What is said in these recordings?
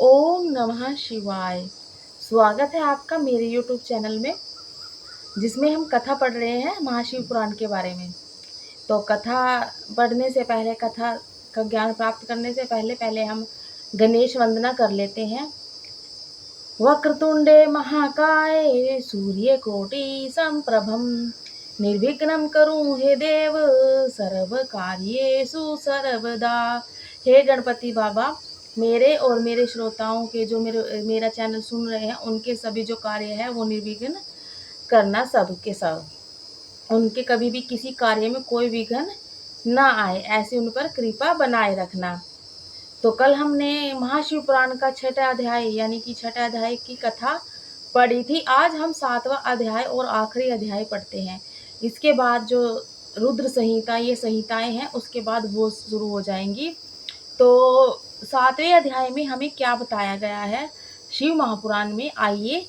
ओम नमः शिवाय। स्वागत है आपका मेरे यूट्यूब चैनल में, जिसमें हम कथा पढ़ रहे हैं महाशिव पुराण के बारे में। तो कथा पढ़ने से पहले, कथा का ज्ञान प्राप्त करने से पहले पहले हम गणेश वंदना कर लेते हैं। वक्रतुंडे महाकाय सूर्यकोटि समप्रभम निर्विघ्नं करुं हे देव सर्व कार्येषु सर्वदा। हे गणपति बाबा, मेरे और मेरे श्रोताओं के जो मेरा चैनल सुन रहे हैं, उनके सभी जो कार्य है वो निर्विघ्न करना, सबके सब उनके कभी भी किसी कार्य में कोई विघ्न ना आए, ऐसे उन पर कृपा बनाए रखना। तो कल हमने महाशिव पुराण का छठा अध्याय यानी कि छठा अध्याय की कथा पढ़ी थी। आज हम सातवां अध्याय और आखिरी अध्याय पढ़ते हैं। इसके बाद जो रुद्र संहिता, ये संहिताएं हैं, उसके बाद वो शुरू हो जाएंगी। तो सातवें अध्याय में हमें क्या बताया गया है शिव महापुराण में, आइए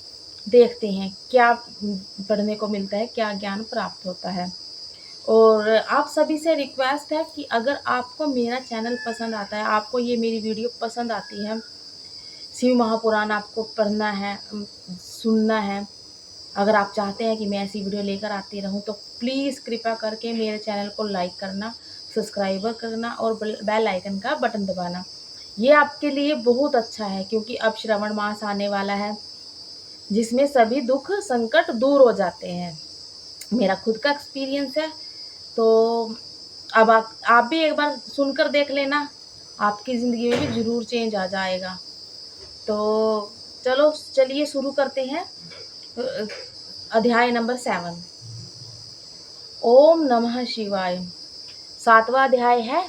देखते हैं क्या पढ़ने को मिलता है, क्या ज्ञान प्राप्त होता है। और आप सभी से रिक्वेस्ट है कि अगर आपको मेरा चैनल पसंद आता है, आपको ये मेरी वीडियो पसंद आती है, शिव महापुराण आपको पढ़ना है, सुनना है, अगर आप चाहते हैं कि मैं ऐसी वीडियो लेकर आती रहूं, तो प्लीज़ कृपया करके मेरे चैनल को लाइक करना, सब्सक्राइबर करना और बेल आइकन का बटन दबाना। ये आपके लिए बहुत अच्छा है, क्योंकि अब श्रावण मास आने वाला है, जिसमें सभी दुख संकट दूर हो जाते हैं। मेरा खुद का एक्सपीरियंस है। तो अब आप भी एक बार सुनकर देख लेना, आपकी ज़िंदगी में भी ज़रूर चेंज आ जाएगा। तो चलिए शुरू करते हैं। अध्याय नंबर 7। ओम नमः शिवाय। सातवां अध्याय है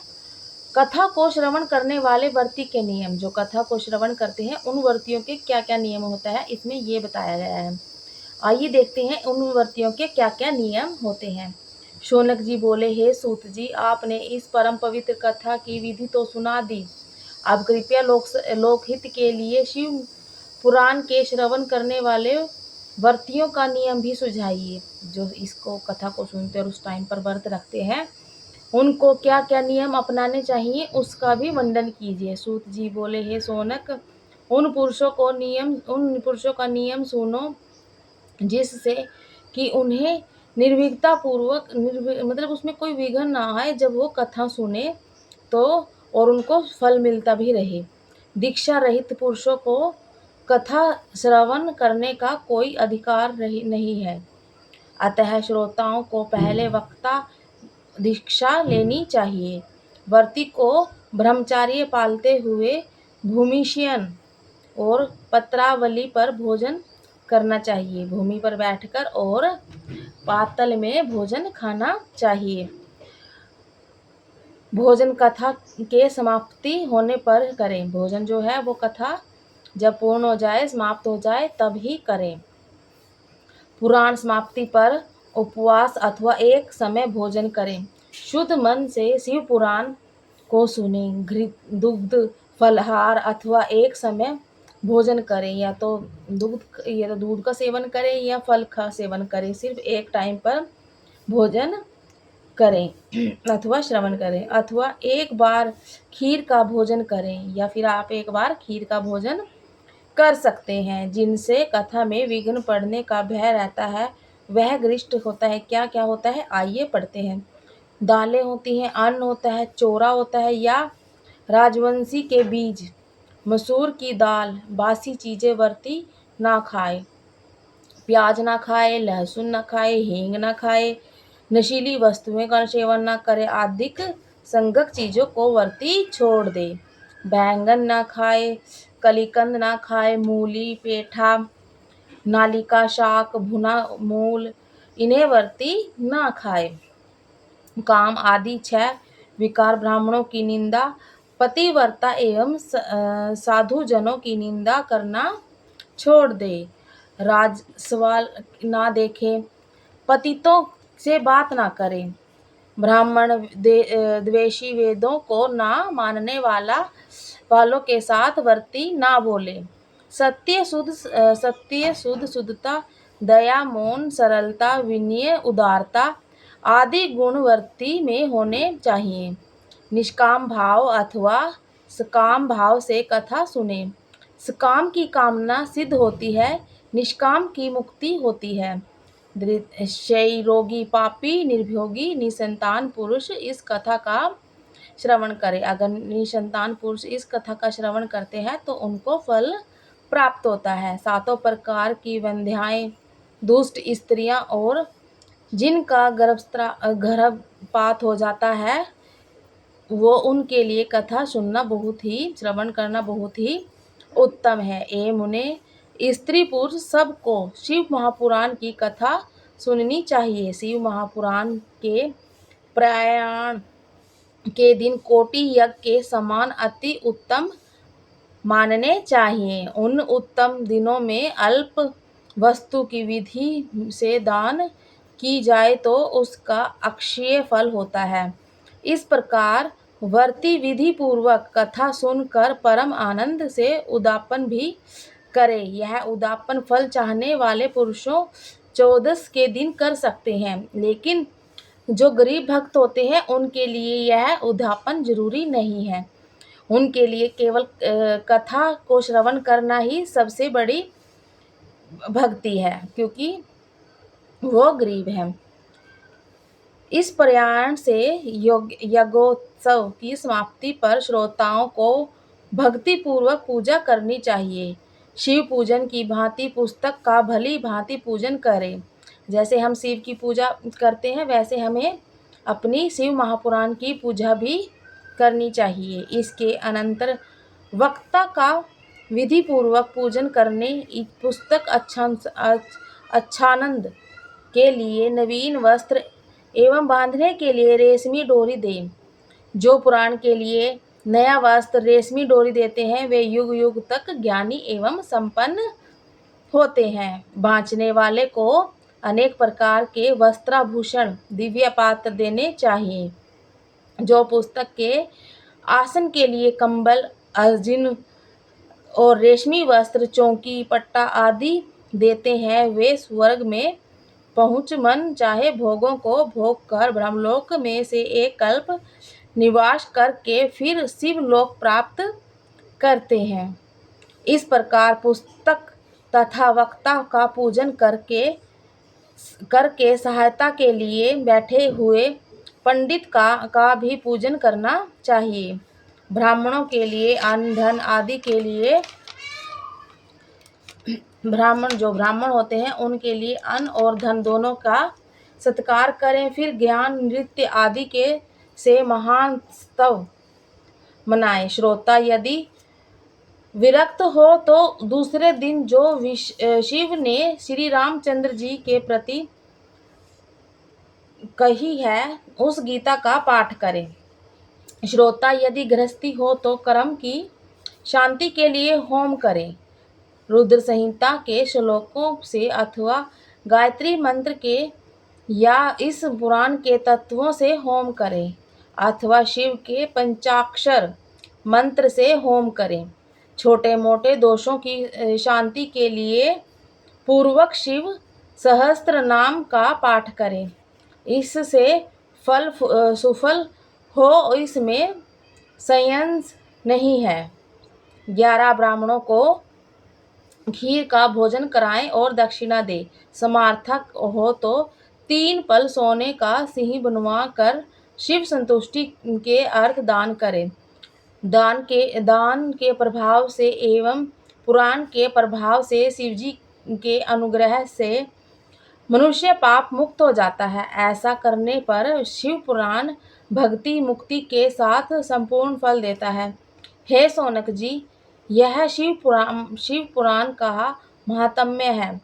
कथा को श्रवण करने वाले वर्ती के नियम। जो कथा को श्रवण करते हैं उन वर्तियों के क्या क्या नियम होता है, इसमें ये बताया गया है। आइए देखते हैं उन वर्तियों के क्या क्या नियम होते हैं। शौनक जी बोले, हे सूत जी, आपने इस परम पवित्र कथा की विधि तो सुना दी, अब कृपया लोकहित के लिए शिव पुराण के श्रवण करने वाले वर्तियों का नियम भी सुझाइए। जो इसको कथा को सुनते और उस टाइम पर व्रत रखते हैं, उनको क्या क्या नियम अपनाने चाहिए, उसका भी वर्णन कीजिए। सूत जी बोले, हे शौनक, उन पुरुषों का नियम सुनो जिससे कि उन्हें निर्भीकता पूर्वक मतलब उसमें कोई विघ्न ना आए जब वो कथा सुने, तो और उनको फल मिलता भी रहे। दीक्षा रहित पुरुषों को कथा श्रवण करने का कोई अधिकार नहीं है, अतः श्रोताओं को पहले वक्ता दीक्षा लेनी चाहिए। वर्ती को ब्रह्मचार्य पालते हुए भूमिशयन और पत्रावली पर भोजन करना चाहिए। भूमि पर बैठकर और पातल में भोजन खाना चाहिए। भोजन कथा के समाप्ति होने पर करें। भोजन जो है वो कथा जब पूर्ण हो जाए, समाप्त हो जाए, तब ही करें। पुराण समाप्ति पर उपवास अथवा एक समय भोजन करें। शुद्ध मन से शिव पुराण को सुने। घृत, दुग्ध, फलहार अथवा एक समय भोजन करें, या तो दूध का सेवन करें या फल का सेवन करें। सिर्फ एक टाइम पर भोजन करें अथवा श्रवण करें, अथवा एक बार खीर का भोजन करें, या फिर आप एक बार खीर का भोजन कर सकते हैं। जिनसे कथा में विघ्न पड़ने का भय रहता है, वह गृष्ट होता है। क्या क्या होता है, आइए पढ़ते हैं। दालें होती हैं, अन्न होता है, चोरा होता है या राजवंशी के बीज, मसूर की दाल, बासी चीज़ें वर्ती ना खाए। प्याज ना खाए, लहसुन ना खाए, हींग ना खाए, नशीली वस्तुएं का सेवन ना करे, अधिक संगक चीज़ों को वर्ती छोड़ दे। बैंगन ना खाए, कलीकंद ना खाए, मूली, पेठा, नालिका शाक, भुना मूल, इन्हें वर्ती ना खाए। काम आदि 6 विकार, ब्राह्मणों की निंदा, पतिव्रता एवं साधु जनों की निंदा करना छोड़ दे। राजसवाल ना देखे, पतितों से बात ना करें, ब्राह्मण द्वेषी, वेदों को ना मानने वालों के साथ वर्ती ना बोले। सत्य शुद्ध शुद्धता, दया, मौन, सरलता, विनय, उदारता आदि गुण वर्ती में होने चाहिए। निष्काम भाव अथवा सकाम भाव से कथा सुने। सकाम की कामना सिद्ध होती है, निष्काम की मुक्ति होती है। क्षयी रोगी पापी निर्भोगी निसंतान पुरुष इस कथा का श्रवण करे। अगर निसंतान पुरुष इस कथा का श्रवण करते हैं तो उनको फल प्राप्त होता है। सातों प्रकार की वंध्याएं, दुष्ट स्त्रियां और जिनका गर्भपात हो जाता है, वो उनके लिए कथा सुनना श्रवण करना बहुत ही उत्तम है। मुने स्त्री पुरुष सबको शिव महापुराण की कथा सुननी चाहिए। शिव महापुराण के प्रयाण के दिन कोटि यज्ञ के समान अति उत्तम मानने चाहिए। उन उत्तम दिनों में अल्प वस्तु की विधि से दान की जाए तो उसका अक्षय फल होता है। इस प्रकार व्रती विधि पूर्वक कथा सुनकर परम आनंद से उद्यापन भी करे। यह उद्यापन फल चाहने वाले पुरुषों 14 के दिन कर सकते हैं, लेकिन जो गरीब भक्त होते हैं उनके लिए यह उद्यापन जरूरी नहीं है। उनके लिए केवल कथा को श्रवण करना ही सबसे बड़ी भक्ति है, क्योंकि वो गरीब है। इस प्रयाण से यज्ञोत्सव की समाप्ति पर श्रोताओं को भक्ति पूर्वक पूजा करनी चाहिए। शिव पूजन की भांति पुस्तक का भली भांति पूजन करें। जैसे हम शिव की पूजा करते हैं वैसे हमें अपनी शिव महापुराण की पूजा भी करनी चाहिए। इसके अनंतर वक्ता का विधि पूर्वक पूजन करने पुस्तक अच्छानंद के लिए नवीन वस्त्र एवं बांधने के लिए रेशमी डोरी दें। जो पुराण के लिए नया वस्त्र रेशमी डोरी देते हैं वे युग युग तक ज्ञानी एवं संपन्न होते हैं। बाँचने वाले को अनेक प्रकार के वस्त्राभूषण दिव्य पात्र देने चाहिए। जो पुस्तक के आसन के लिए कंबल, अर्जुन और रेशमी वस्त्र, चौकी, पट्टा आदि देते हैं वे स्वर्ग में पहुँच मन चाहे भोगों को भोग कर ब्रह्मलोक में से एक कल्प निवास करके फिर शिवलोक प्राप्त करते हैं। इस प्रकार पुस्तक तथा वक्ता का पूजन करके सहायता के लिए बैठे हुए पंडित का भी पूजन करना चाहिए। ब्राह्मणों के लिए अन्न धन आदि के लिए ब्राह्मण होते हैं उनके लिए अन्न और धन दोनों का सत्कार करें। फिर ज्ञान नृत्य आदि के से महान स्तव मनाएं। श्रोता यदि विरक्त हो तो दूसरे दिन जो शिव ने श्री रामचंद्र जी के प्रति कही है उस गीता का पाठ करें। श्रोता यदि गृहस्थी हो तो कर्म की शांति के लिए होम करें। रुद्र संहिता के श्लोकों से अथवा गायत्री मंत्र के या इस पुराण के तत्वों से होम करें, अथवा शिव के पंचाक्षर मंत्र से होम करें। छोटे मोटे दोषों की शांति के लिए पूर्वक शिव सहस्त्र नाम का पाठ करें। इससे फल सुफल हो, इसमें संशय नहीं है। 11 ब्राह्मणों को खीर का भोजन कराएं और दक्षिणा दें। समर्थक हो तो 3 पल सोने का सिंह बनवा कर शिव संतुष्टि के अर्थ दान करें। दान के प्रभाव से एवं पुराण के प्रभाव से शिवजी के अनुग्रह से मनुष्य पाप मुक्त हो जाता है। ऐसा करने पर शिव पुराण भक्ति मुक्ति के साथ संपूर्ण फल देता है। हे सौनक जी, यह शिव पुराण का महात्म्य है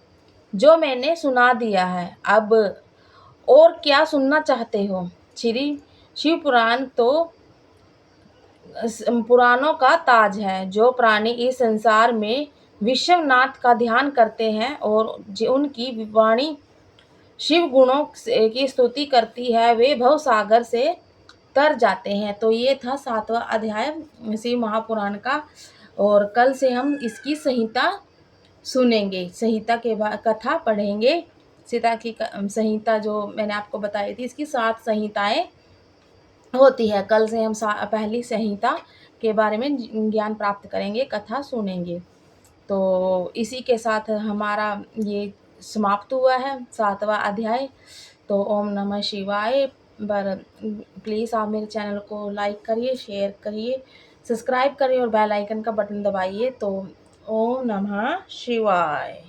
जो मैंने सुना दिया है। अब और क्या सुनना चाहते हो? श्री शिव पुराण तो पुराणों का ताज है। जो प्राणी इस संसार में विश्वनाथ का ध्यान करते हैं और उनकी वाणी शिव गुणों की स्तुति करती है वे भव सागर से तर जाते हैं। तो ये था 7वां अध्याय शिव महापुराण का, और कल से हम इसकी संहिता सुनेंगे, संहिता के बाद कथा पढ़ेंगे। सीता की संहिता जो मैंने आपको बताई थी, इसकी 7 संहिताएं होती है। कल से हम पहली संहिता के बारे में ज्ञान प्राप्त करेंगे, कथा सुनेंगे। तो इसी के साथ हमारा ये समाप्त हुआ है 7वां अध्याय। तो ओम नमः शिवाय। प्लीज़ आप मेरे चैनल को लाइक करिए, शेयर करिए, सब्सक्राइब करिए और बेल आइकन का बटन दबाइए। तो ओम नमः शिवाय।